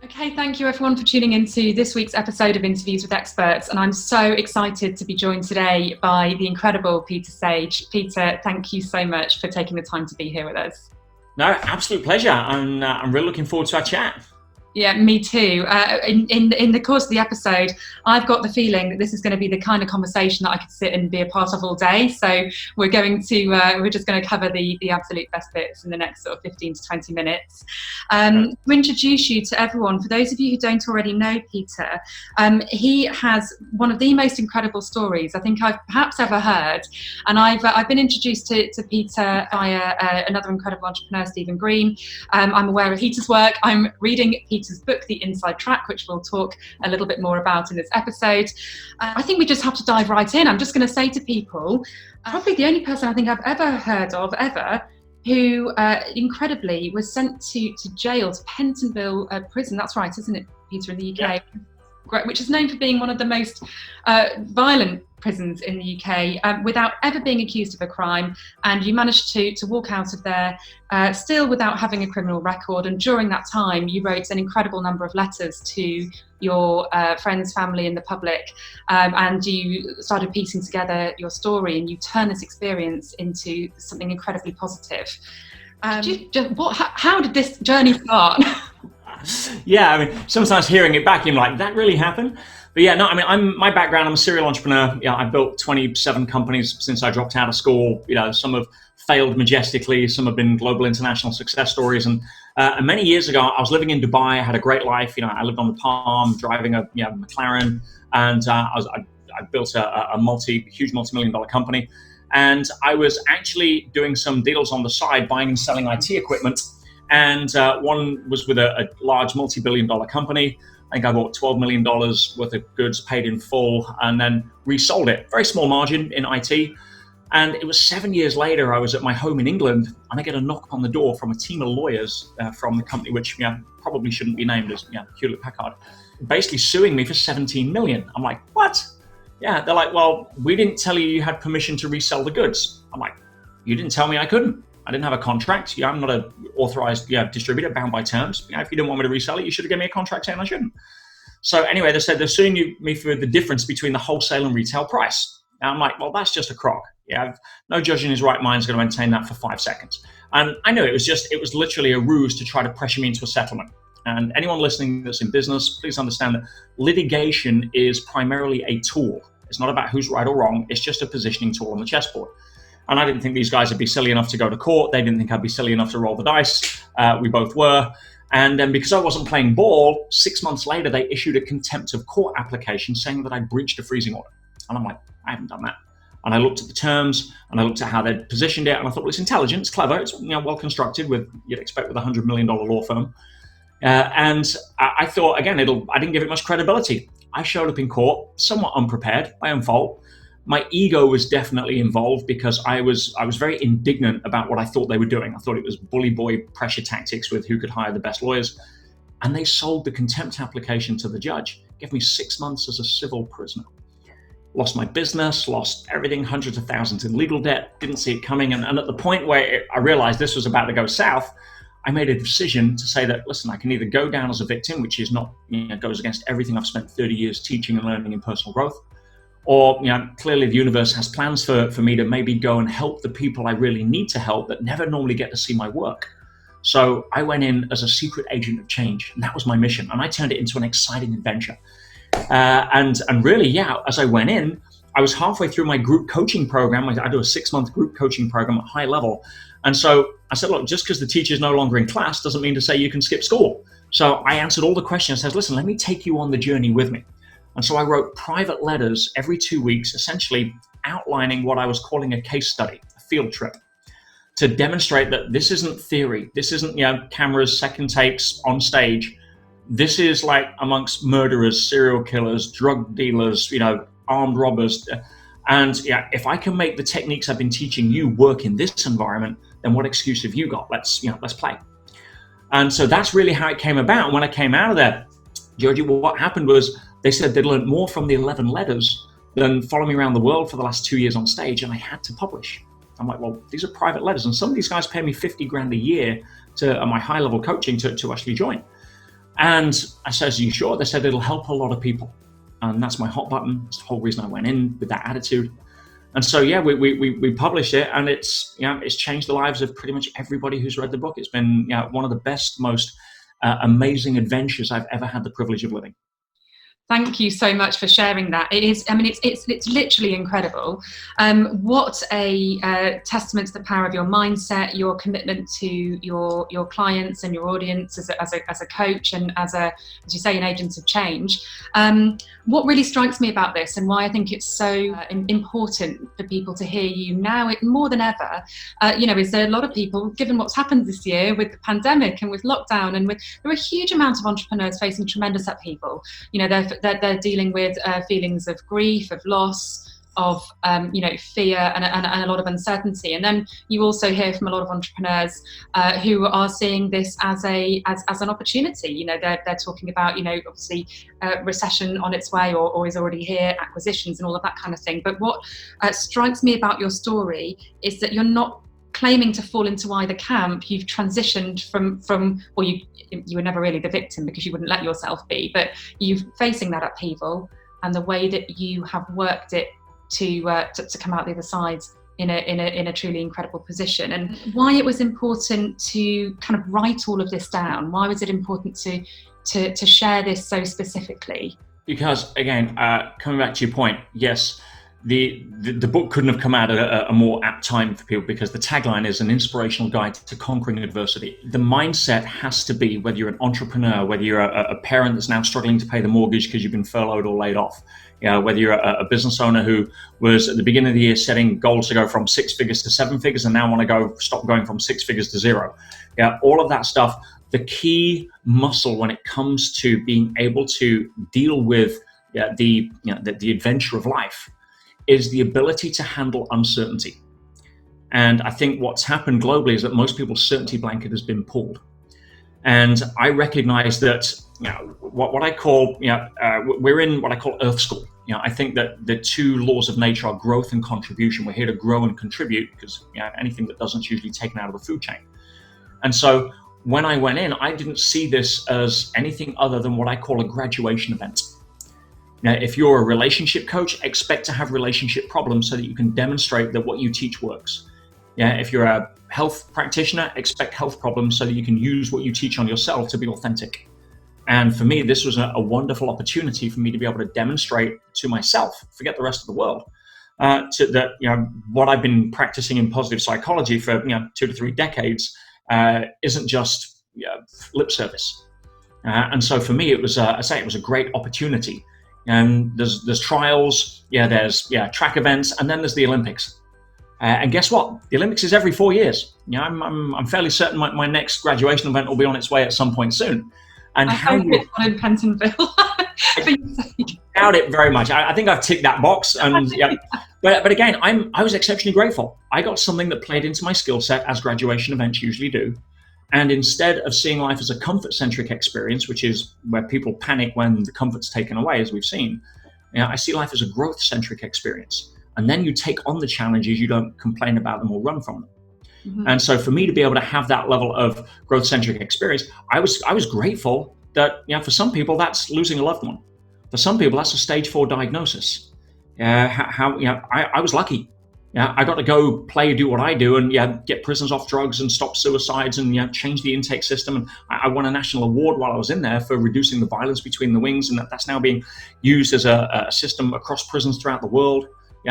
Okay, thank you everyone for tuning into this week's episode of Interviews with Experts. And I'm so excited to be joined today by the incredible Peter Sage. Peter, thank you so much for taking the time to be here with us. No, absolute pleasure. I'm really looking forward to our chat. Yeah, me too. In the course of the episode, I've got the feeling that this is going to be the kind of conversation that I could sit and be a part of all day. So we're just going to cover the absolute best bits in the next sort of 15 to 20 minutes. To introduce you to everyone, for those of you who don't already know Peter, he has one of the most incredible stories I think I've perhaps ever heard. And I've been introduced to Peter via another incredible entrepreneur, Stephen Green. I'm aware of Peter's work. I'm reading Peter's book, The Inside Track, which we'll talk a little bit more about in this episode. I think we just have to dive right in. I'm just going to say to people, probably the only person I think I've ever heard of who incredibly was sent to jail, to Pentonville prison. That's right, isn't it, Peter, in the UK? Yeah. Which is known for being one of the most violent prisons in the UK, without ever being accused of a crime. And you managed to walk out of there still without having a criminal record. And during that time, you wrote an incredible number of letters to your friends, family, and the public. And you started piecing together your story, and you turned this experience into something incredibly positive. How did this journey start? Yeah, I mean, sometimes hearing it back, you're like, that really happened? But yeah, no, I mean, my background, I'm a serial entrepreneur. Yeah, I've built 27 companies since I dropped out of school. You know, some have failed majestically, some have been global international success stories. And many years ago, I was living in Dubai. I had a great life. You know, I lived on the Palm, driving a McLaren, and I built a huge multi-million-dollar company. And I was actually doing some deals on the side, buying and selling IT equipment. And one was with a large multi-billion-dollar company. I think I bought $12 million worth of goods paid in full and then resold it. Very small margin in IT. And it was 7 years later, I was at my home in England, and I get a knock on the door from a team of lawyers from the company, which probably shouldn't be named as Hewlett-Packard, basically suing me for 17 million. I'm like, what? Yeah, they're like, well, we didn't tell you had permission to resell the goods. I'm like, you didn't tell me I couldn't. I didn't have a contract. I'm not an authorized distributor bound by terms. If you didn't want me to resell it, you should have given me a contract saying I shouldn't. So anyway, they said they're suing me for the difference between the wholesale and retail price. And I'm like, well, that's just a crock. No judge in his right mind is going to maintain that for 5 seconds. And I knew it was literally a ruse to try to pressure me into a settlement. And anyone listening that's in business, please understand that litigation is primarily a tool. It's not about who's right or wrong. It's just a positioning tool on the chessboard. And I didn't think these guys would be silly enough to go to court. They didn't think I'd be silly enough to roll the dice. We both were. And then because I wasn't playing ball, 6 months later, they issued a contempt of court application saying that I breached a freezing order. And I'm like, I haven't done that. And I looked at the terms and I looked at how they'd positioned it. And I thought, well, it's intelligent, it's clever, it's well constructed, you'd expect with a $100 million law firm. And I thought, again, I didn't give it much credibility. I showed up in court somewhat unprepared, my own fault. My ego was definitely involved because I was very indignant about what I thought they were doing. I thought it was bully boy pressure tactics with who could hire the best lawyers. And they sold the contempt application to the judge, gave me 6 months as a civil prisoner. Lost my business, lost everything, hundreds of thousands in legal debt, didn't see it coming. And at the point where I realized this was about to go south, I made a decision to say that, listen, I can either go down as a victim, which is not, goes against everything I've spent 30 years teaching and learning in personal growth, or clearly the universe has plans for me to maybe go and help the people I really need to help that never normally get to see my work. So I went in as a secret agent of change, and that was my mission. And I turned it into an exciting adventure. And really, as I went in, I was halfway through my group coaching program. I do a 6-month group coaching program at high level. And so I said, look, just because the teacher's no longer in class doesn't mean to say you can skip school. So I answered all the questions. I said, listen, let me take you on the journey with me. And so I wrote private letters every 2 weeks, essentially outlining what I was calling a case study, a field trip, to demonstrate that this isn't theory. This isn't, cameras, second takes on stage. This is like amongst murderers, serial killers, drug dealers, armed robbers. And if I can make the techniques I've been teaching you work in this environment, then what excuse have you got? Let's play. And so that's really how it came about. And when I came out of there, Georgie, what happened was they said they'd learned more from the 11 letters than following me around the world for the last 2 years on stage, and I had to publish. I'm like, well, these are private letters, and some of these guys pay me 50 grand a year to my high level coaching to actually join. And I said, "Are you sure?" They said, "It'll help a lot of people." And that's my hot button. It's the whole reason I went in with that attitude. And so, yeah, we published it, and it's changed the lives of pretty much everybody who's read the book. It's been one of the best, most amazing adventures I've ever had the privilege of living. Thank you so much for sharing that. It is, I mean, it's literally incredible. What a testament to the power of your mindset, your commitment to your clients and your audience as a coach and as you say, an agent of change. What really strikes me about this, and why I think it's so important for people to hear you now more than ever, is there a lot of people, given what's happened this year with the pandemic and with lockdown, and there are a huge amount of entrepreneurs facing tremendous upheaval. They're dealing with feelings of grief, of loss, of fear, and a lot of uncertainty. And then you also hear from a lot of entrepreneurs who are seeing this as an opportunity. They're talking about obviously recession on its way or is already here, acquisitions and all of that kind of thing. But what strikes me about your story is that you're not claiming to fall into either camp. You've transitioned from well, you were never really the victim because you wouldn't let yourself be, but you're facing that upheaval and the way that you have worked it to come out the other side in a truly incredible position. And why it was important to kind of write all of this down. Why was it important to share this so specifically? Because again, coming back to your point, yes, the book couldn't have come out at a more apt time for people, because the tagline is an inspirational guide to conquering adversity. The mindset has to be, whether you're an entrepreneur, whether you're a parent that's now struggling to pay the mortgage because you've been furloughed or laid off, whether you're a business owner who was at the beginning of the year setting goals to go from 6 figures to 7 figures and now want to stop going from 6 figures to 0. All of that stuff. The key muscle when it comes to being able to deal with the adventure of life is the ability to handle uncertainty. And I think what's happened globally is that most people's certainty blanket has been pulled. And I recognize that what I call we're in what I call Earth School. I think that the two laws of nature are growth and contribution. We're here to grow and contribute, because anything that doesn't is usually taken out of the food chain. And so when I went in, I didn't see this as anything other than what I call a graduation event. Now, if you're a relationship coach, expect to have relationship problems so that you can demonstrate that what you teach works. If you're a health practitioner, expect health problems so that you can use what you teach on yourself to be authentic. And for me, this was a wonderful opportunity for me to be able to demonstrate to myself, forget the rest of the world, what I've been practicing in positive psychology for 2 to 3 decades isn't just lip service. And so for me, it was a great opportunity. And there's trials, there's track events, and then there's the Olympics. And guess what? The Olympics is every 4 years. I'm fairly certain my next graduation event will be on its way at some point soon. And I hope it's not in Pentonville. I doubt it very much. I think I've ticked that box. And but again, I was exceptionally grateful. I got something that played into my skill set, as graduation events usually do. And instead of seeing life as a comfort-centric experience, which is where people panic when the comfort's taken away, as we've seen, I see life as a growth-centric experience. And then you take on the challenges, you don't complain about them or run from them. Mm-hmm. And so for me to be able to have that level of growth-centric experience, I was grateful that for some people that's losing a loved one. For some people that's a stage 4 diagnosis. I was lucky. I got to go do what I do and get prisoners off drugs and stop suicides and change the intake system. And I won a national award while I was in there for reducing the violence between the wings, and that's now being used as a system across prisons throughout the world,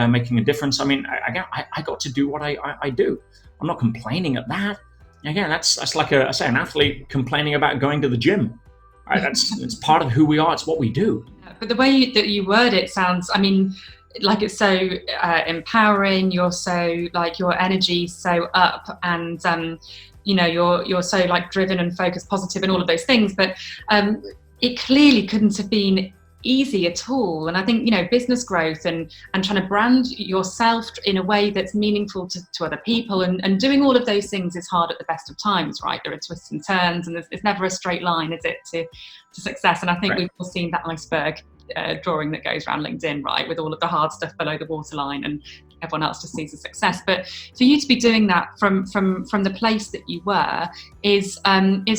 making a difference. I mean, I got to do what I do. I'm not complaining at that. Again, that's like an athlete complaining about going to the gym. Right? It's part of who we are. It's what we do. But the way that you word it sounds, like it's so empowering. You're so your energy's so up, and you're so driven and focused, positive, and all of those things. But it clearly couldn't have been easy at all. And I think business growth and trying to brand yourself in a way that's meaningful to other people and doing all of those things is hard at the best of times, right? There are twists and turns, and it's never a straight line, is it, to success? And I think We've all seen that iceberg drawing that goes around LinkedIn, right, with all of the hard stuff below the waterline, and everyone else just sees as success. But for you to be doing that from the place that you were is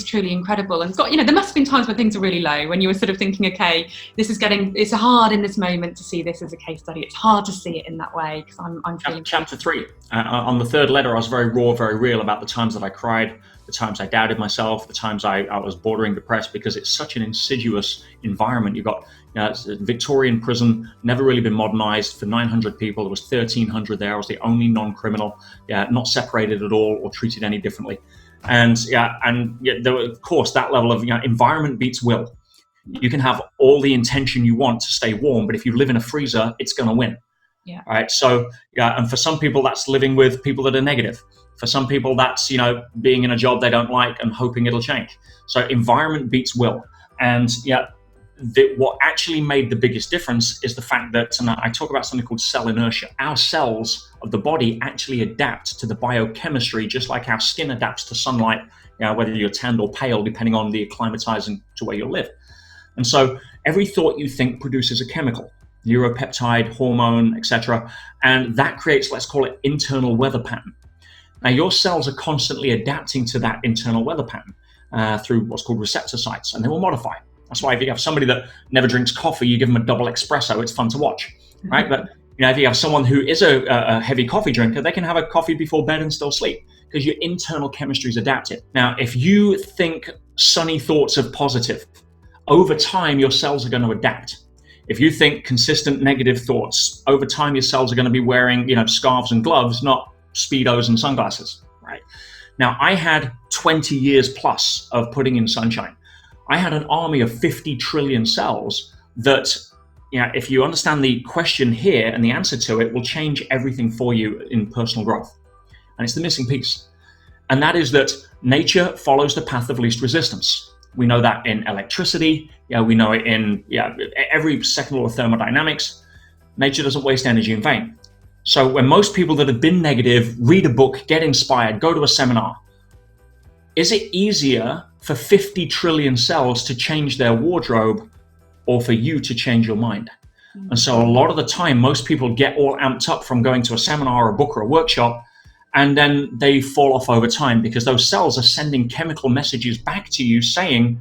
truly incredible. And it's got, there must have been times when things are really low, when you were sort of thinking, okay, it's hard in this moment to see this as a case study. It's hard to see it in that way, because I'm feeling. Chapter 3, on the third letter, I was very raw, very real about the times that I cried, the times I doubted myself, the times I was bordering depressed, because it's such an insidious environment. You've got it's a Victorian prison, never really been modernized, for 900 people. There was 1,300 there. I was the only non-criminal, not separated at all or treated any differently. And there was, of course, that level of environment beats will. You can have all the intention you want to stay warm, but if you live in a freezer, it's going to win. Yeah. Right. So, and for some people, that's living with people that are negative. For some people, that's, being in a job they don't like and hoping it'll change. So environment beats will. And what actually made the biggest difference is the fact that, and I talk about something called cell inertia. Our cells of the body actually adapt to the biochemistry, just like our skin adapts to sunlight, whether you're tanned or pale, depending on the acclimatizing to where you live. And so every thought you think produces a chemical, neuropeptide, hormone, etc. And that creates, let's call it, internal weather pattern. Now, your cells are constantly adapting to that internal weather pattern through what's called receptor sites, and they will modify. That's why if you have somebody that never drinks coffee, you give them a double espresso, it's fun to watch, right? But if you have someone who is a heavy coffee drinker, they can have a coffee before bed and still sleep, because your internal chemistry is adapted. Now, if you think sunny thoughts of positive, over time, your cells are going to adapt. If you think consistent negative thoughts, over time, your cells are going to be wearing, scarves and gloves, not Speedos and sunglasses, right? Now, I had 20 years plus of putting in sunshine. I had an army of 50 trillion cells that, if you understand the question here and the answer to it, will change everything for you in personal growth. And it's the missing piece. And that is that nature follows the path of least resistance. We know that in electricity. We know it in every second law of thermodynamics. Nature doesn't waste energy in vain. So when most people that have been negative read a book, get inspired, go to a seminar, is it easier for 50 trillion cells to change their wardrobe, or for you to change your mind? And so a lot of the time, most people get all amped up from going to a seminar or a book or a workshop, and then they fall off over time, because those cells are sending chemical messages back to you saying,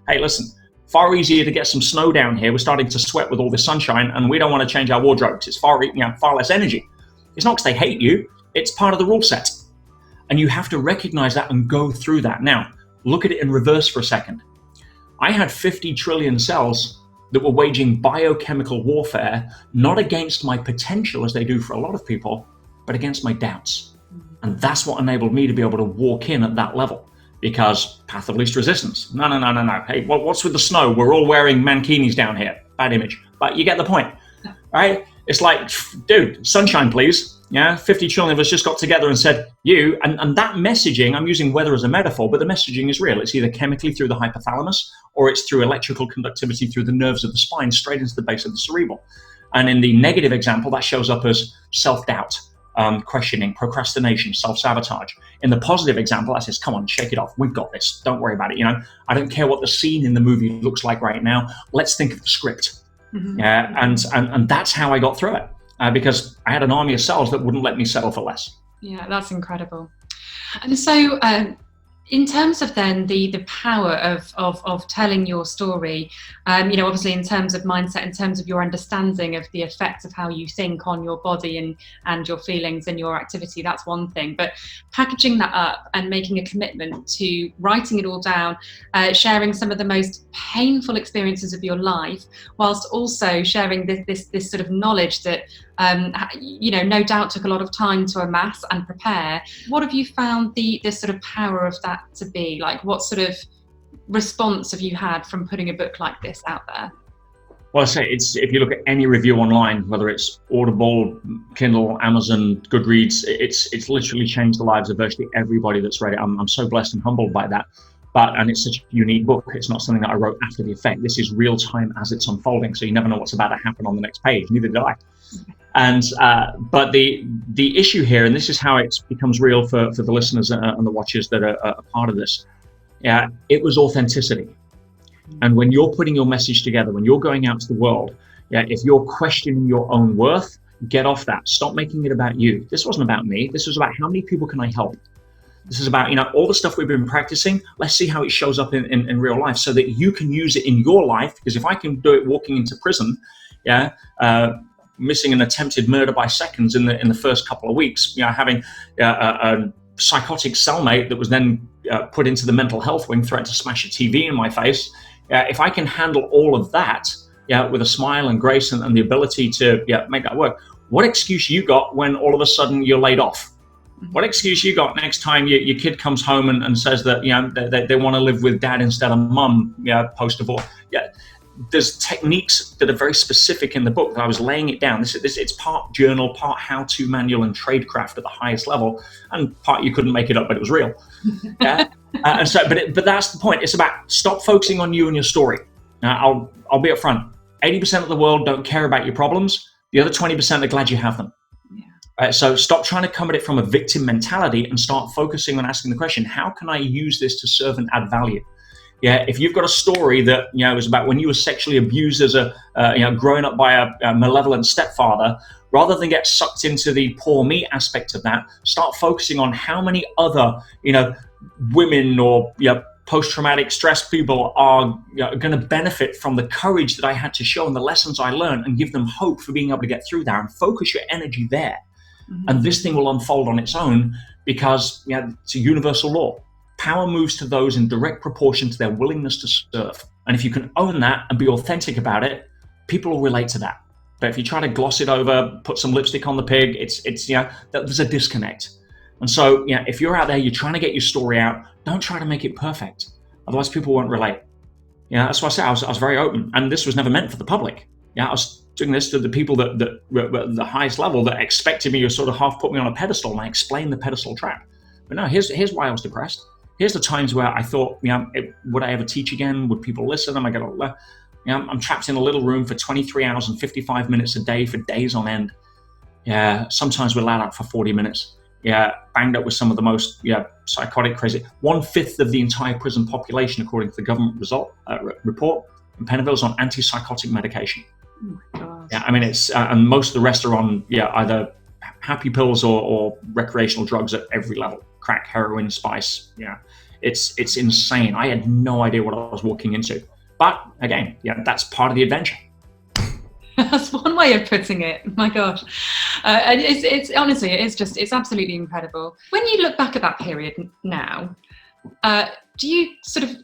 hey, listen, far easier to get some snow down here. We're starting to sweat with all this sunshine, and we don't want to change our wardrobes. It's far less energy. It's not because they hate you. It's part of the rule set. And you have to recognize that and go through that. Now, look at it in reverse for a second. I had 50 trillion cells that were waging biochemical warfare, not against my potential, as they do for a lot of people, but against my doubts. And that's what enabled me to be able to walk in at that level, because path of least resistance. No. Hey, what's with the snow? We're all wearing mankinis down here. Bad image, but you get the point, right? It's like, dude, sunshine, please. 50 trillion of us just got together and said, and that messaging, I'm using weather as a metaphor, but the messaging is real. It's either chemically through the hypothalamus, or it's through electrical conductivity through the nerves of the spine, straight into the base of the cerebral. And in the negative example, that shows up as self-doubt, questioning, procrastination, self-sabotage. In the positive example, that says, come on, shake it off. We've got this. Don't worry about it. I don't care what the scene in the movie looks like right now. Let's think of the script. Mm-hmm. And that's how I got through it, because I had an army of cells that wouldn't let me settle for less. Yeah, that's incredible. And so in terms of then the power of telling your story, obviously in terms of mindset, in terms of your understanding of the effects of how you think on your body and your feelings and your activity, that's one thing. But packaging that up and making a commitment to writing it all down, sharing some of the most painful experiences of your life, whilst also sharing this sort of knowledge that no doubt took a lot of time to amass and prepare. What have you found the sort of power of that to be? Like, what sort of response have you had from putting a book like this out there? Well, I say if you look at any review online, whether it's Audible, Kindle, Amazon, Goodreads, it's literally changed the lives of virtually everybody that's read it. I'm so blessed and humbled by that. And it's such a unique book. It's not something that I wrote after the effect. This is real time as it's unfolding. So you never know what's about to happen on the next page. Neither did I. And but the issue here, and this is how it becomes real for the listeners and the watchers that are a part of this, it was authenticity. And when you're putting your message together, when you're going out to the world, if you're questioning your own worth, get off that. Stop making it about you. This wasn't about me. This was about how many people can I help? This is about, all the stuff we've been practicing. Let's see how it shows up in real life so that you can use it in your life. Because if I can do it walking into prison, missing an attempted murder by seconds in the first couple of weeks, having a psychotic cellmate that was then put into the mental health wing, threatened to smash a TV in my face. If I can handle all of that, with a smile and grace and the ability to make that work, what excuse you got when all of a sudden you're laid off? What excuse you got next time your kid comes home and says that they want to live with dad instead of mum post-divorce? There's techniques that are very specific in the book that I was laying it down. It's part journal, part how-to manual and tradecraft at the highest level, and part you couldn't make it up, but it was real. And so, but that's the point. It's about stop focusing on you and your story. I'll be upfront. 80% of the world don't care about your problems. The other 20% are glad you have them. So stop trying to come at it from a victim mentality and start focusing on asking the question, how can I use this to serve and add value? If you've got a story that was about when you were sexually abused as growing up by a malevolent stepfather, rather than get sucked into the poor me aspect of that, start focusing on how many other women or post-traumatic stress people are going to benefit from the courage that I had to show and the lessons I learned, and give them hope for being able to get through there, and focus your energy there. And this thing will unfold on its own, because it's a universal law. Power moves to those in direct proportion to their willingness to serve. And if you can own that and be authentic about it, people will relate to that. But if you try to gloss it over, put some lipstick on the pig, it's there's a disconnect. And so if you're out there, you're trying to get your story out, don't try to make it perfect. Otherwise people won't relate. That's why I said I was very open, and this was never meant for the public. I was doing this to the people that were at the highest level, that expected me to sort of half put me on a pedestal, and I explained the pedestal trap. But no, here's why I was depressed. Here's the times where I thought, would I ever teach again? Would people listen? Am I going to, I'm trapped in a little room for 23 hours and 55 minutes a day for days on end. Sometimes we're allowed out for 40 minutes. Banged up with some of the most, psychotic, crazy. 1/5 of the entire prison population, according to the government report in Pennville, is on antipsychotic medication. Oh, it's and most of the rest are on either happy pills or recreational drugs at every level. Crack, heroin, spice. It's insane. I had no idea what I was walking into. But again, that's part of the adventure. That's one way of putting it. My gosh. And it's honestly, it's absolutely incredible. When you look back at that period now, do you sort of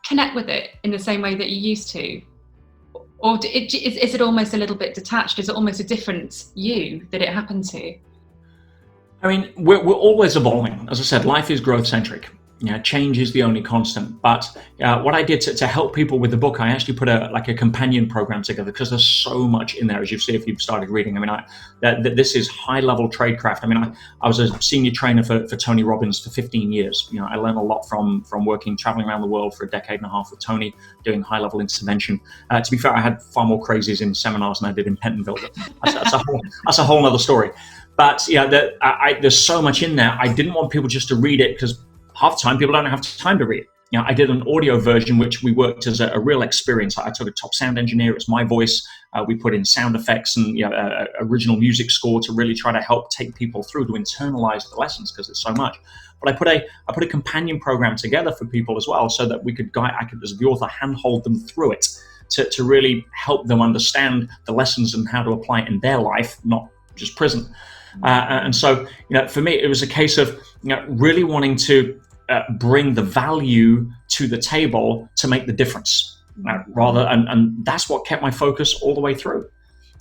connect with it in the same way that you used to? Or is it almost a little bit detached? Is it almost a different you that it happened to? We're always evolving. As I said, life is growth centric. Change is the only constant. But what I did to help people with the book, I actually put a companion program together, because there's so much in there, as you see if you've started reading. This is high level tradecraft. I was a senior trainer for Tony Robbins for 15 years. I learned a lot from traveling around the world for a decade and a half with Tony, doing high level intervention. To be fair, I had far more crazies in seminars than I did in Pentonville. That's a whole other story. But there's so much in there. I didn't want people just to read it, because half the time people don't have time to read it. I did an audio version, which we worked as a real experience. I took a top sound engineer, it's my voice. We put in sound effects and original music score to really try to help take people through, to internalize the lessons, because it's so much. But I put a companion program together for people as well, so that I could, as the author, handhold them through it to really help them understand the lessons and how to apply it in their life, not just prison. And so, for me, it was a case of really wanting to bring the value to the table to make the difference, and that's what kept my focus all the way through.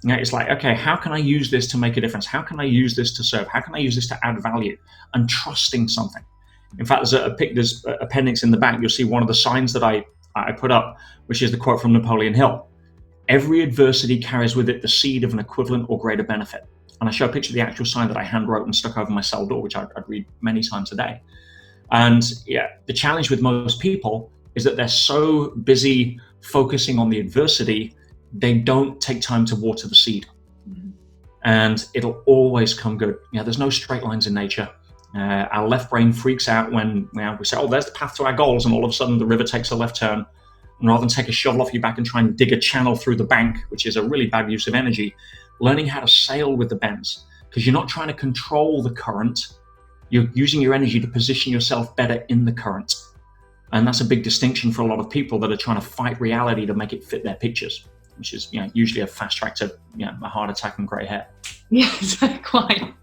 It's like, okay, how can I use this to make a difference? How can I use this to serve? How can I use this to add value? And trusting something. In fact, there's an appendix in the back. You'll see one of the signs that I put up, which is the quote from Napoleon Hill: "Every adversity carries with it the seed of an equivalent or greater benefit." And I show a picture of the actual sign that I hand wrote and stuck over my cell door, which I'd read many times a day. And the challenge with most people is that they're so busy focusing on the adversity, they don't take time to water the seed. Mm-hmm. And it'll always come good. There's no straight lines in nature. Our left brain freaks out when we say, there's the path to our goals, and all of a sudden the river takes a left turn. And rather than take a shovel off your back and try and dig a channel through the bank, which is a really bad use of energy, learning how to sail with the bends, because you're not trying to control the current. You're using your energy to position yourself better in the current. And that's a big distinction for a lot of people that are trying to fight reality to make it fit their pictures, which is, usually a fast track to, a heart attack and grey hair. Yes, quite.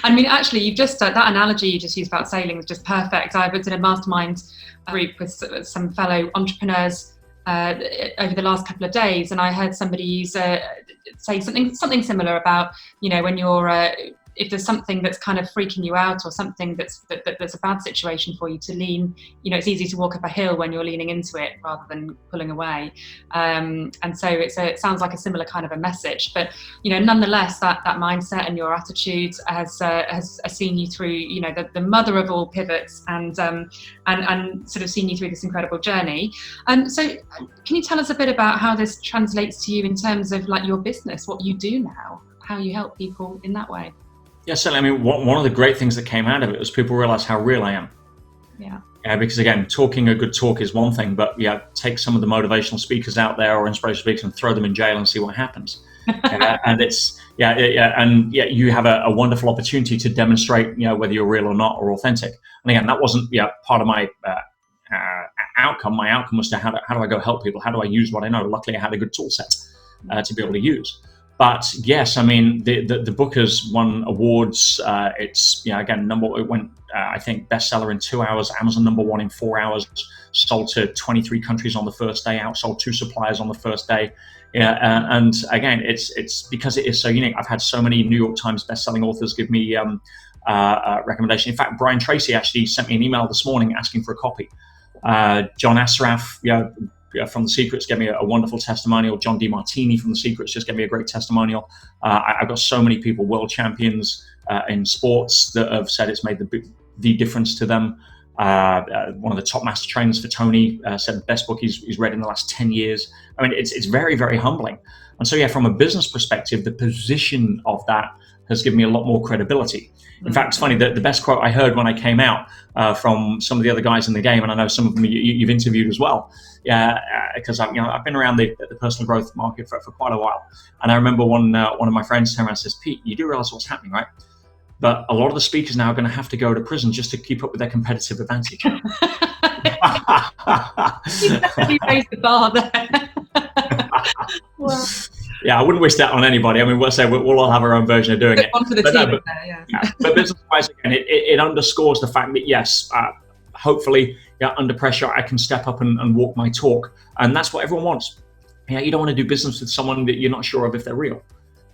I mean, actually, you've just that analogy you just used about sailing is just perfect. I was in a mastermind group with some fellow entrepreneurs over the last couple of days, and I heard somebody say something similar about, when you're if there's something that's kind of freaking you out, or something that's a bad situation for you, to lean, it's easy to walk up a hill when you're leaning into it rather than pulling away. And so it sounds like a similar kind of a message, but nonetheless, that mindset and your attitude has seen you through, the mother of all pivots, and sort of seen you through this incredible journey. So can you tell us a bit about how this translates to you in terms of like your business, what you do now, how you help people in that way? Yeah, certainly. I mean, one of the great things that came out of it was people realize how real I am. Yeah. Because again, talking a good talk is one thing, but take some of the motivational speakers out there or inspirational speakers and throw them in jail and see what happens. And it's you have a wonderful opportunity to demonstrate, whether you're real or not, or authentic. And again, that wasn't part of my outcome. My outcome was to how do I go help people? How do I use what I know? Luckily, I had a good tool set to be able to use. But yes, I mean, the book has won awards. It's, again, it went, I think, bestseller in 2 hours, Amazon #1 in 4 hours, sold to 23 countries on the first day, outsold 2 suppliers on the first day. And again, it's because it is so unique. I've had so many New York Times bestselling authors give me recommendation. In fact, Brian Tracy actually sent me an email this morning asking for a copy. John Assaraf, from The Secrets gave me a wonderful testimonial. John DeMartini from The Secrets just gave me a great testimonial. I've got so many people, world champions in sports, that have said it's made the difference to them. One of the top master trainers for Tony said the best book he's read in the last 10 years. I mean, it's very, very humbling. And so, from a business perspective, the position of that has given me a lot more credibility. In fact, it's funny that the best quote I heard when I came out from some of the other guys in the game, and I know some of them you've interviewed as well, because I've been around the personal growth market for quite a while. And I remember one of my friends turned around and says, "Pete, you do realize what's happening, right? But a lot of the speakers now are going to have to go to prison just to keep up with their competitive advantage." You definitely raised the bar there. Wow. Yeah, I wouldn't wish that on anybody. I mean, we'll all have our own version of doing it. One for the team there, But business-wise, again, it underscores the fact that, yes, hopefully, under pressure, I can step up and walk my talk. And that's what everyone wants. You don't want to do business with someone that you're not sure of if they're real.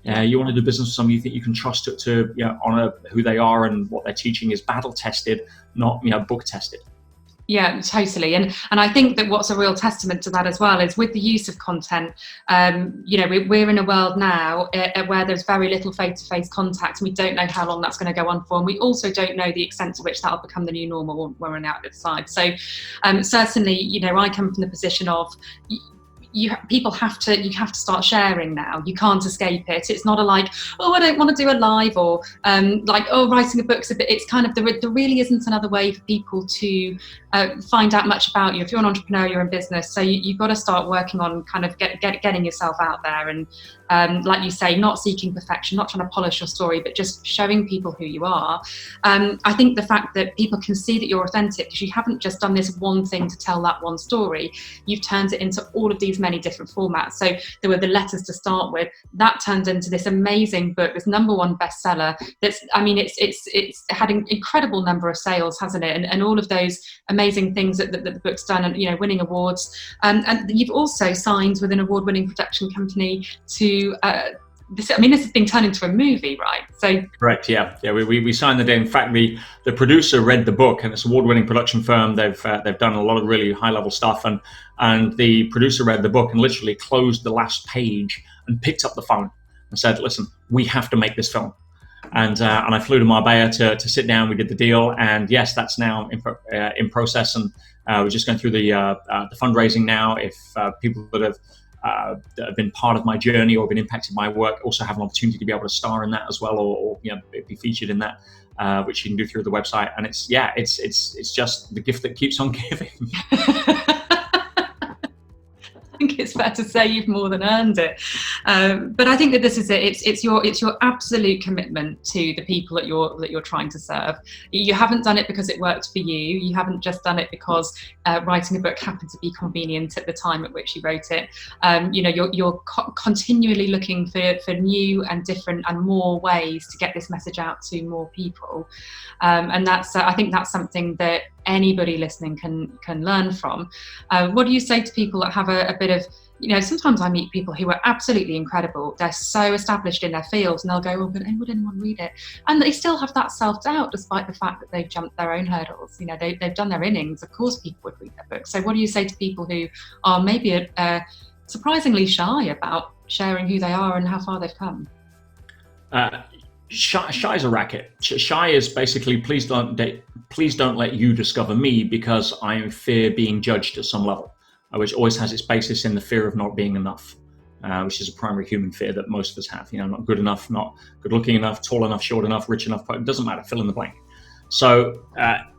You want to do business with someone you think you can trust to honor who they are, and what they're teaching is battle-tested, not book-tested. Yeah, totally. And I think that what's a real testament to that as well is with the use of content, we're in a world now where there's very little face-to-face contact, and we don't know how long that's going to go on for. And we also don't know the extent to which that'll become the new normal when we're on the other side. So certainly, I come from the position of, you have to start sharing now. You can't escape it. It's not I don't want to do a live, or writing a book's a bit. It's kind of there really isn't another way for people to find out much about you. If you're an entrepreneur, you're in business, so you've got to start working on kind of getting yourself out there, and like you say, not seeking perfection, not trying to polish your story, but just showing people who you are. I think the fact that people can see that you're authentic, because you haven't just done this one thing to tell that one story, you've turned it into all of these many different formats. So there were the letters to start with, that turned into this amazing book, this #1 bestseller. It's had an incredible number of sales, hasn't it? And all of those amazing things that the book's done, and winning awards. And you've also signed with an award-winning production company to this has been turned into a movie, right? So correct, yeah. We signed the deal. In fact, the producer read the book, and it's an award-winning production firm. They've done a lot of really high-level stuff, and the producer read the book and literally closed the last page and picked up the phone and said, "Listen, we have to make this film." And I flew to Marbella to sit down. We did the deal, and yes, that's now in process, and we're just going through the fundraising now. If people that have been part of my journey or been impacted by my work also have an opportunity to be able to star in that as well, or be featured in that, which you can do through the website. And it's just the gift that keeps on giving. think it's fair to say you've more than earned it. But I think that this is it. It's your absolute commitment to the people that you're trying to serve. You haven't done it because it worked for you. You haven't just done it because writing a book happened to be convenient at the time at which you wrote it. You're continually looking for new and different and more ways to get this message out to more people. And that's I think that's something that anybody listening can learn from. What do you say to people that have a bit of, sometimes I meet people who are absolutely incredible. They're so established in their fields, and they'll go, "Oh, but would anyone read it?" And they still have that self-doubt, despite the fact that they've jumped their own hurdles. They've done their innings. Of course, people would read their book. So, what do you say to people who are maybe surprisingly shy about sharing who they are and how far they've come? Shy is a racket. Shy is basically, please don't let you discover me because I fear being judged at some level, which always has its basis in the fear of not being enough, which is a primary human fear that most of us have. Not good enough, not good looking enough, tall enough, short enough, rich enough. It doesn't matter. Fill in the blank. So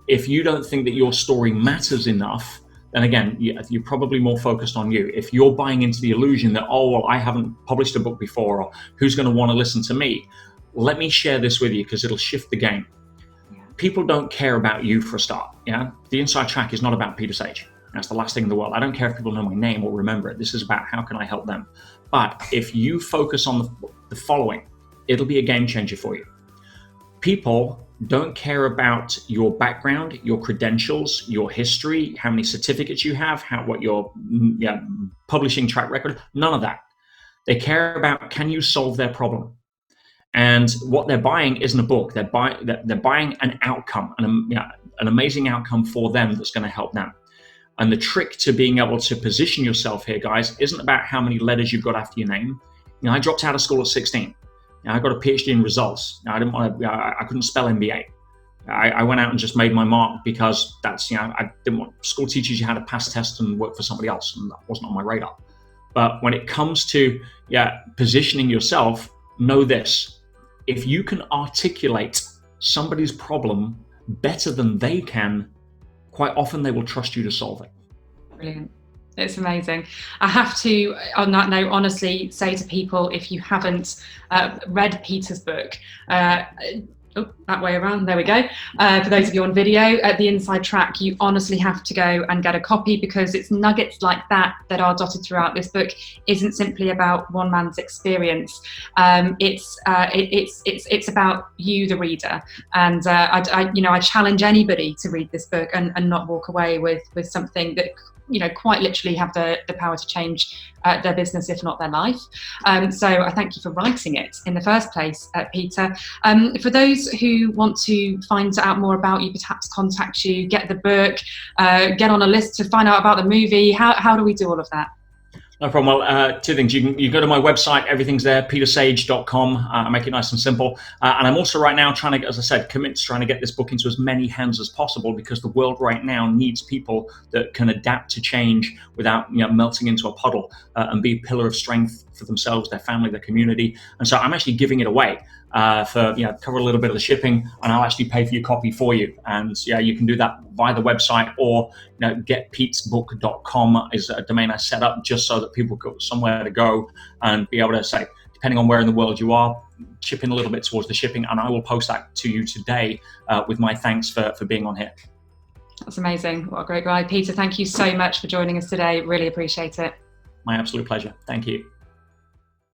if you don't think that your story matters enough, then again, you're probably more focused on you. If you're buying into the illusion that, oh, well, I haven't published a book before, or who's going to want to listen to me? Let me share this with you because it'll shift the game. People don't care about you for a start. The Inside Track is not about Peter Sage. That's the last thing in the world. I don't care if people know my name or remember it. This is about how can I help them. But if you focus on the following, it'll be a game changer for you. People don't care about your background, your credentials, your history, how many certificates you have, what your publishing track record, none of that. They care about, can you solve their problem? And what they're buying isn't a book. They're buying an outcome, an amazing outcome for them that's going to help them. And the trick to being able to position yourself here, guys, isn't about how many letters you've got after your name. I dropped out of school at 16. I got a PhD in results. I couldn't spell MBA. I went out and just made my mark because that's, I didn't want school teachers. You had to pass tests and work for somebody else, and that wasn't on my radar. But when it comes to positioning yourself, know this. If you can articulate somebody's problem better than they can, quite often they will trust you to solve it. Brilliant. It's amazing. I have to, on that note, honestly say to people, if you haven't read Peter's book, that way around, there we go. For those of you on video, at the Inside Track, you honestly have to go and get a copy, because it's nuggets like that are dotted throughout. This book isn't simply about one man's experience. It's about you, the reader. And I challenge anybody to read this book and not walk away with something that quite literally have the power to change their business, if not their life. So I thank you for writing it in the first place, Peter. For those who want to find out more about you, perhaps contact you, get the book, get on a list to find out about the movie, how do we do all of that? No problem. Well, two things. You go to my website, everything's there, petersage.com. I make it nice and simple. And I'm also right now trying to, as I said, commit to trying to get this book into as many hands as possible, because the world right now needs people that can adapt to change without melting into a puddle, and be a pillar of strength for themselves, their family, their community. And so I'm actually giving it away for cover a little bit of the shipping, and I'll actually pay for your copy for you. And you can do that via the website, or getpetesbook.com is a domain I set up just so that people got somewhere to go and be able to say, depending on where in the world you are, chip in a little bit towards the shipping, and I will post that to you today with my thanks for being on here. That's amazing. What a great guy. Peter, thank you so much for joining us today. Really appreciate it. My absolute pleasure. Thank you.